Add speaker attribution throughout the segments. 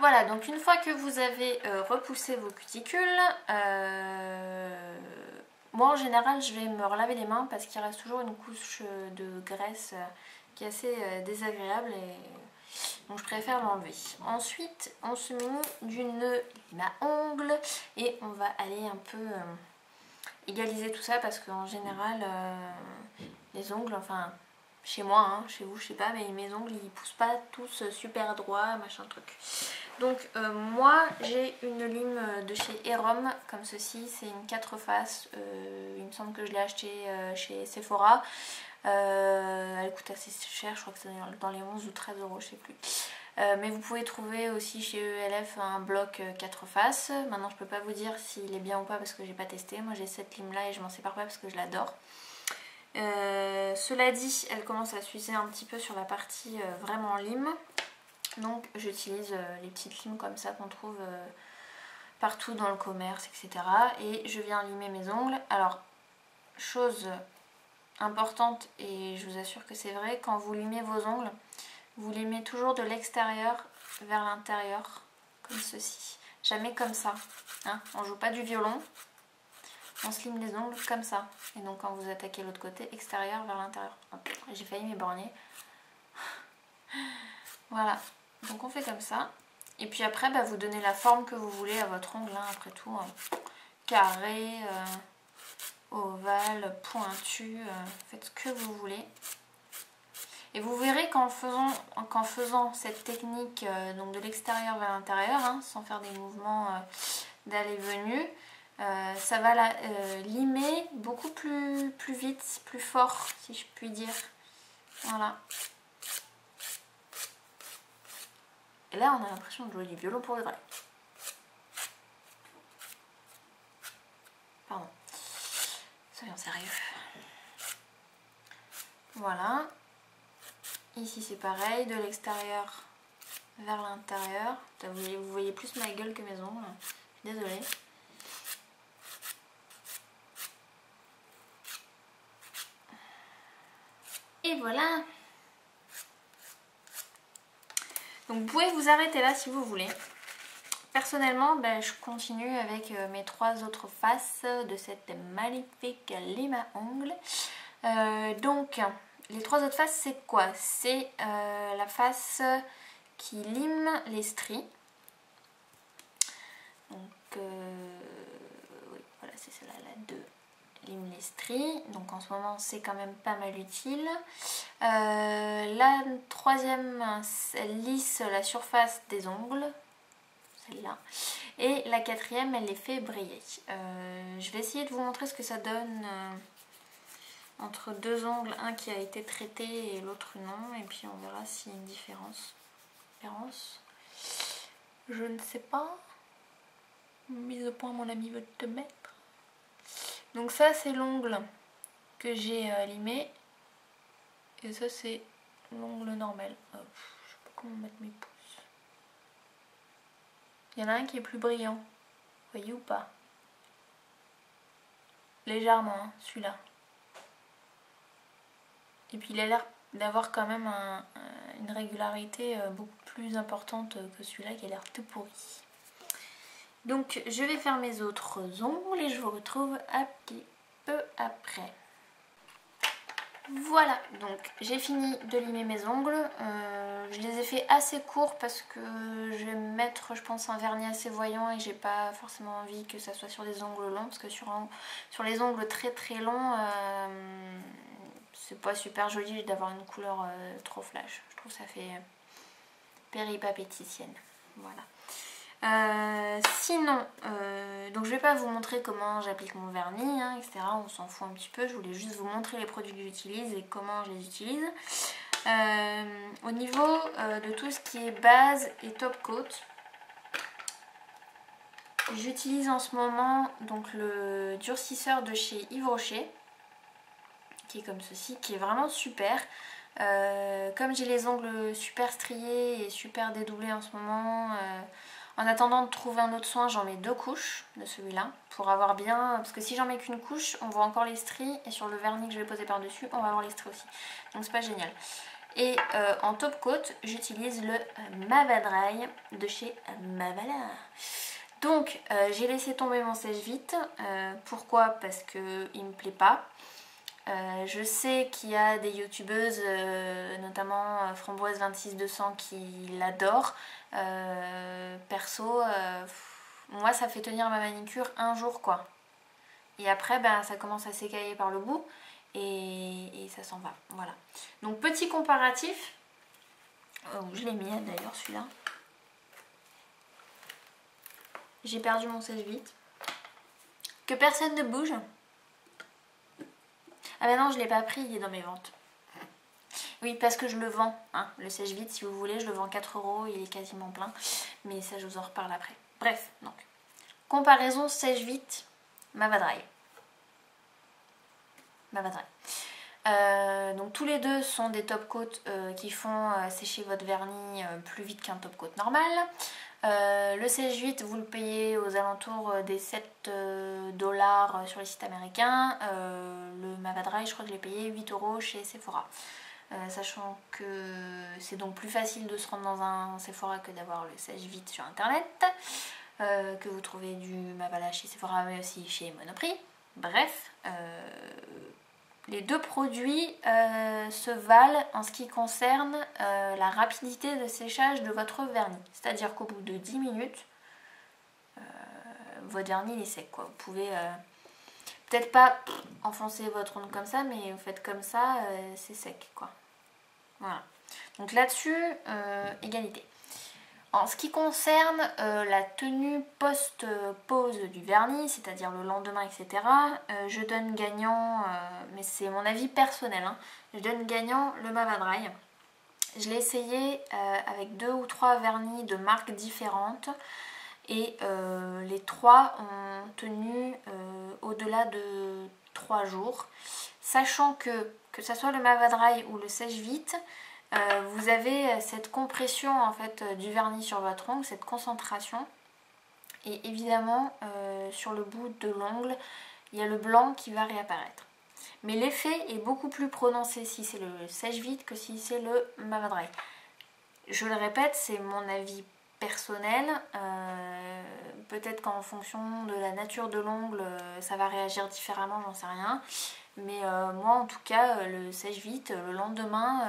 Speaker 1: Voilà, donc une fois que vous avez repoussé vos cuticules, moi en général je vais me relaver les mains parce qu'il reste toujours une couche de graisse qui est assez désagréable et donc je préfère l'enlever. Ensuite on se mune d'une lime à ongles et on va aller un peu égaliser tout ça parce qu'en général les ongles, enfin chez moi, hein, chez vous je sais pas, mais mes ongles ils poussent pas tous super droits, machin truc. Donc moi j'ai une lime de chez Erom comme ceci, c'est une 4 faces, il me semble que je l'ai achetée chez Sephora, elle coûte assez cher, je crois que c'est dans les 11 ou 13 euros, je sais plus. Mais vous pouvez trouver aussi chez ELF un bloc 4 faces. Maintenant je peux pas vous dire s'il est bien ou pas parce que j'ai pas testé, moi j'ai cette lime là et je m'en sépare pas parce que je l'adore. Cela dit, elle commence à s'user un petit peu sur la partie vraiment lime. Donc j'utilise les petites limes comme ça qu'on trouve partout dans le commerce, etc. Et je viens limer mes ongles. Alors, chose importante, et je vous assure que c'est vrai, quand vous limez vos ongles, vous limez toujours de l'extérieur vers l'intérieur, comme ceci. Jamais comme ça. Hein, on joue pas du violon, on se lime les ongles comme ça. Et donc quand vous attaquez l'autre côté, extérieur vers l'intérieur. J'ai failli m'éborgner. Voilà. Donc on fait comme ça. Et puis après, vous donnez la forme que vous voulez à votre ongle, hein, après tout. Carré, ovale, pointu, faites ce que vous voulez. Et vous verrez qu'en faisant cette technique donc de l'extérieur vers l'intérieur, hein, sans faire des mouvements d'aller-venu, ça va limer beaucoup plus vite, plus fort, si je puis dire. Voilà. Et là, on a l'impression de jouer du violon pour le vrai. Pardon. Soyons sérieux. Voilà. Ici, c'est pareil, de l'extérieur vers l'intérieur. Vous voyez plus ma gueule que mes ongles. Je suis désolée. Et voilà. Donc vous pouvez vous arrêter là si vous voulez. Personnellement, je continue avec mes 3 autres faces de cette magnifique lime à ongles. Donc, les 3 autres faces, c'est quoi? C'est la face qui lime les stries. Donc, oui, voilà, c'est celle-là, la 2. Lime les stries. Donc en ce moment, c'est quand même pas mal utile. La 3e, elle lisse la surface des ongles. Celle-là. Et la 4e, elle les fait briller. Je vais essayer de vous montrer ce que ça donne entre 2 ongles, un qui a été traité et l'autre non, et puis on verra s'il y a une différence. Je ne sais pas. Mise au point, mon ami veut te mettre. Donc ça, c'est l'ongle que j'ai limé, et ça, c'est l'ongle normal. Je sais pas comment mettre mes pouces. Il y en a un qui est plus brillant, vous voyez ou pas? Légèrement, hein, celui-là. Et puis il a l'air d'avoir quand même une régularité beaucoup plus importante que celui-là qui a l'air tout pourri. Donc je vais faire mes autres ongles et je vous retrouve un petit peu après. Voilà, donc j'ai fini de limer mes ongles. Je les ai fait assez courts parce que je vais mettre, je pense, un vernis assez voyant et j'ai pas forcément envie que ça soit sur des ongles longs parce que sur les ongles très très longs, c'est pas super joli d'avoir une couleur trop flash. Je trouve que ça fait péripapéticienne. Voilà. Sinon, donc je vais pas vous montrer comment j'applique mon vernis, hein, etc. On s'en fout un petit peu. Je voulais juste vous montrer les produits que j'utilise et comment je les utilise. Au niveau de tout ce qui est base et top coat, j'utilise en ce moment donc le durcisseur de chez Yves Rocher, qui est comme ceci, qui est vraiment super. Comme j'ai les ongles super striés et super dédoublés en ce moment, en attendant de trouver un autre soin, j'en mets 2 couches de celui-là pour avoir bien, parce que si j'en mets qu'une couche, on voit encore les stries et sur le vernis que je vais poser par dessus, on va avoir les stries aussi. Donc c'est pas génial. Et en top coat, j'utilise le Mavadry de chez Mavala. Donc j'ai laissé tomber mon sèche-vite. Pourquoi? Parce qu'il me plaît pas. Je sais qu'il y a des youtubeuses, notamment Framboise 26200 qui l'adorent. Perso, moi ça fait tenir ma manicure un jour quoi. Et après ben, ça commence à s'écailler par le bout et ça s'en va. Voilà. Donc petit comparatif. Je l'ai mis d'ailleurs celui-là. J'ai perdu mon sèche-vite. Que personne ne bouge. Ah ben non, je ne l'ai pas pris, il est dans mes ventes. Oui, parce que je le vends, hein, le sèche-vite, si vous voulez, je le vends 4 €, il est quasiment plein. Mais ça, je vous en reparle après. Bref, donc, comparaison sèche-vite, Mavadry. Donc tous les deux sont des top coats qui font sécher votre vernis plus vite qu'un top coat normal. Le sèche-vite, vous le payez aux alentours des 7 $ sur les sites américains. Le Mavadry, je crois que je l'ai payé 8 € chez Sephora. Sachant que c'est donc plus facile de se rendre dans un Sephora que d'avoir le sèche-vite sur internet. Que vous trouvez du Mavala chez Sephora mais aussi chez Monoprix. Bref, les deux produits se valent en ce qui concerne la rapidité de séchage de votre vernis. C'est-à-dire qu'au bout de 10 minutes, votre vernis il est sec quoi. Vous pouvez peut-être pas enfoncer votre ongle comme ça, mais vous faites comme ça, c'est sec quoi. Voilà. Donc là-dessus, égalité. En ce qui concerne la tenue post-pose du vernis, c'est-à-dire le lendemain, etc., je donne gagnant, mais c'est mon avis personnel, hein, je donne gagnant le Mavadry. Je l'ai essayé avec 2 ou 3 vernis de marques différentes et les 3 ont tenu au-delà de 3 jours. Sachant que ça soit le Mavadry ou le sèche-vite, vous avez cette compression en fait du vernis sur votre ongle, cette concentration, et évidemment sur le bout de l'ongle il y a le blanc qui va réapparaître, mais l'effet est beaucoup plus prononcé si c'est le sèche-vite que si c'est le Mavadry. Je le répète, c'est mon avis personnel, peut-être qu'en fonction de la nature de l'ongle ça va réagir différemment, j'en sais rien. Mais moi en tout cas le sèche-vite le lendemain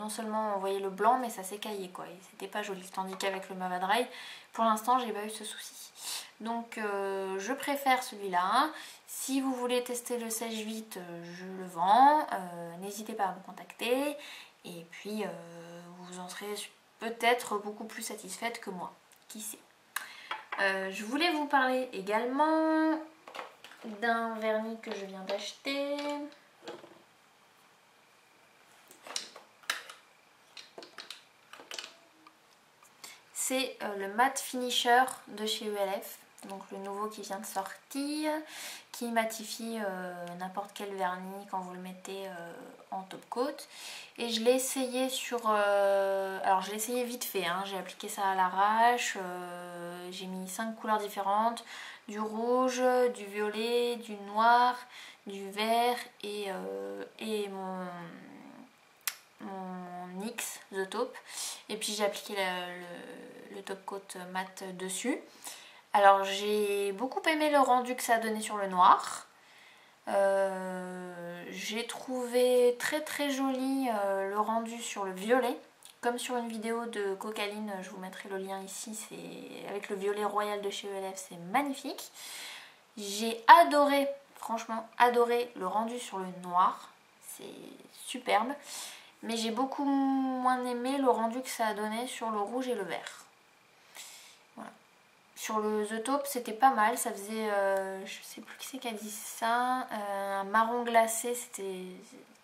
Speaker 1: non seulement on voyait le blanc mais ça s'écaillait quoi et c'était pas joli, tandis qu'avec le Mavadry pour l'instant j'ai pas eu ce souci. Donc je préfère celui-là. Si vous voulez tester le sèche-vite je le vends, n'hésitez pas à me contacter et puis vous en serez peut-être beaucoup plus satisfaite que moi, qui sait. Je voulais vous parler également d'un vernis que je viens d'acheter. C'est le Matte Finisher de chez ELF, donc le nouveau qui vient de sortir, qui matifie n'importe quel vernis quand vous le mettez en top coat. Et je l'ai essayé sur... alors je l'ai essayé vite fait, hein, j'ai appliqué ça à l'arrache, j'ai mis 5 couleurs différentes, du rouge, du violet, du noir, du vert et mon NYX The Taupe. Et puis j'ai appliqué le top coat mat dessus. Alors j'ai beaucoup aimé le rendu que ça a donné sur le noir. J'ai trouvé très très joli le rendu sur le violet. Comme sur une vidéo de Cocaline, je vous mettrai le lien ici, c'est avec le violet royal de chez ELF, c'est magnifique. J'ai adoré, franchement adoré le rendu sur le noir, c'est superbe. Mais j'ai beaucoup moins aimé le rendu que ça a donné sur le rouge et le vert. Voilà. Sur le The Taupe c'était pas mal, ça faisait, je sais plus qui c'est qui a dit ça, un marron glacé, c'était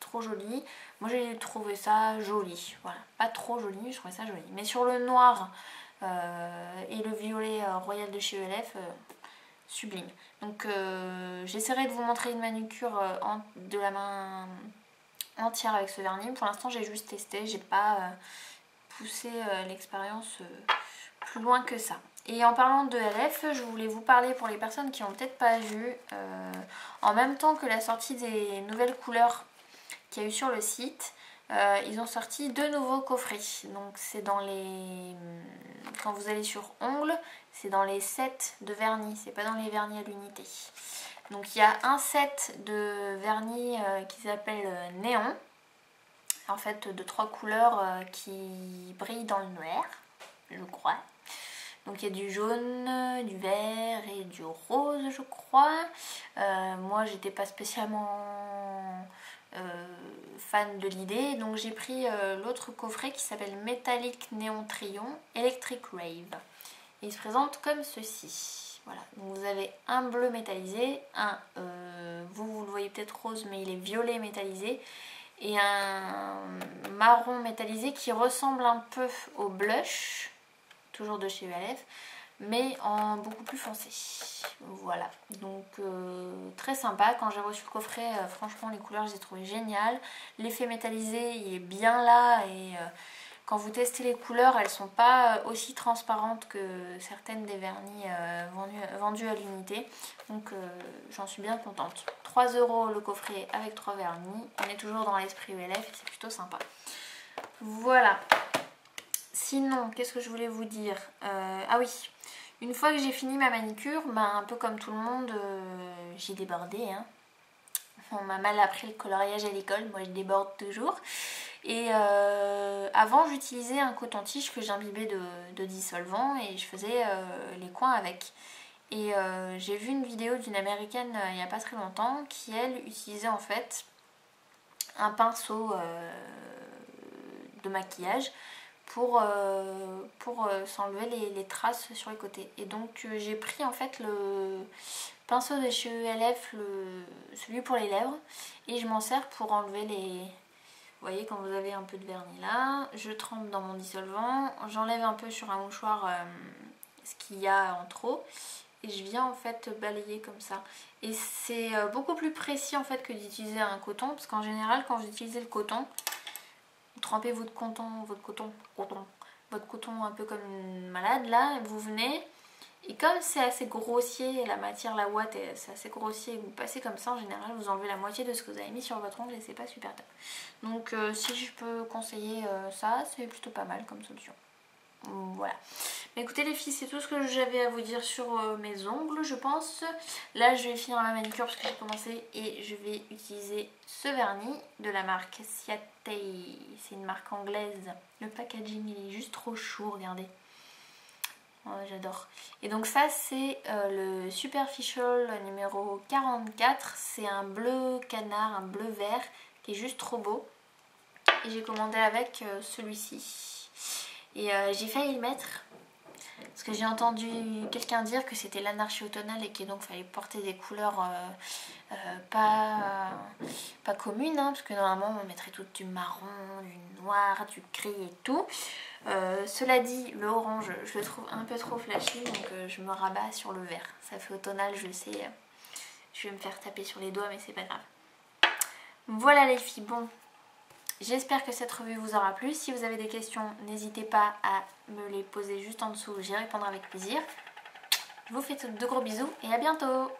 Speaker 1: trop joli. Moi j'ai trouvé ça joli, voilà, pas trop joli mais je trouvais ça joli. Mais sur le noir et le violet royal de chez ELF, sublime. Donc j'essaierai de vous montrer une manucure de la main entière avec ce vernis. Pour l'instant j'ai juste testé, j'ai pas poussé l'expérience plus loin que ça. Et en parlant de ELF, je voulais vous parler pour les personnes qui n'ont peut-être pas vu, en même temps que la sortie des nouvelles couleurs qu'il y a eu sur le site, ils ont sorti 2 nouveaux coffrets. Donc c'est dans les... Quand vous allez sur ongles, c'est dans les sets de vernis, c'est pas dans les vernis à l'unité. Donc il y a un set de vernis qui s'appelle Néon, en fait de 3 couleurs qui brillent dans le noir, je crois. Donc il y a du jaune, du vert et du rose, je crois. Moi j'étais pas spécialement fan de l'idée, donc j'ai pris l'autre coffret qui s'appelle Metallic Neon Trion Electric Rave. Et il se présente comme ceci. Voilà, donc vous avez un bleu métallisé, vous le voyez peut-être rose, mais il est violet métallisé, et un marron métallisé qui ressemble un peu au blush, toujours de chez ULF, mais en beaucoup plus foncé. Voilà, donc très sympa. Quand j'ai reçu le coffret, franchement les couleurs je les ai trouvées géniales. L'effet métallisé il est bien là, et quand vous testez les couleurs, elles sont pas aussi transparentes que certaines des vernis vendus à l'unité. Donc j'en suis bien contente. 3 € le coffret avec 3 vernis. On est toujours dans l'esprit ULF et c'est plutôt sympa. Voilà. Sinon, qu'est-ce que je voulais vous dire? Ah oui, une fois que j'ai fini ma manicure, un peu comme tout le monde, j'ai débordé. Hein. On m'a mal appris le coloriage à l'école, moi je déborde toujours. Et avant j'utilisais un coton-tige que j'imbibais de dissolvant et je faisais les coins avec. Et j'ai vu une vidéo d'une américaine il n'y a pas très longtemps qui elle utilisait en fait un pinceau de maquillage pour s'enlever les traces sur les côtés. Et donc j'ai pris en fait le pinceau de chez ULF, celui pour les lèvres, et je m'en sers pour enlever les... Vous voyez, quand vous avez un peu de vernis là, je trempe dans mon dissolvant, j'enlève un peu sur un mouchoir ce qu'il y a en trop, et je viens en fait balayer comme ça. Et c'est beaucoup plus précis en fait que d'utiliser un coton, parce qu'en général quand vous utilisez le coton, vous trempez votre coton un peu comme une malade là, et vous venez, et comme c'est assez grossier, la matière, la ouate, c'est assez grossier, et vous passez comme ça, en général vous enlevez la moitié de ce que vous avez mis sur votre ongle et c'est pas super top. Donc si je peux conseiller ça, c'est plutôt pas mal comme solution. Voilà. Mais écoutez les filles, c'est tout ce que j'avais à vous dire sur mes ongles, je pense. Là je vais finir ma manicure parce que j'ai commencé, et je vais utiliser ce vernis de la marque Ciatei. C'est une marque anglaise. Le packaging il est juste trop chou, regardez. Oh, j'adore. Et donc ça c'est le Superficial numéro 44. C'est un bleu canard, un bleu vert qui est juste trop beau. Et j'ai commandé avec celui-ci. Et j'ai failli le mettre parce que j'ai entendu quelqu'un dire que c'était l'anarchie automnale et qu'il donc fallait porter des couleurs pas communes, hein, parce que normalement on mettrait tout du marron, du noir, du gris et tout. Cela dit, le orange je le trouve un peu trop flashy, donc je me rabats sur le vert. Ça fait automnal, je sais, je vais me faire taper sur les doigts, mais c'est pas grave. Voilà les filles, bon. J'espère que cette revue vous aura plu. Si vous avez des questions, n'hésitez pas à me les poser juste en dessous. J'y répondrai avec plaisir. Je vous fais de gros bisous et à bientôt.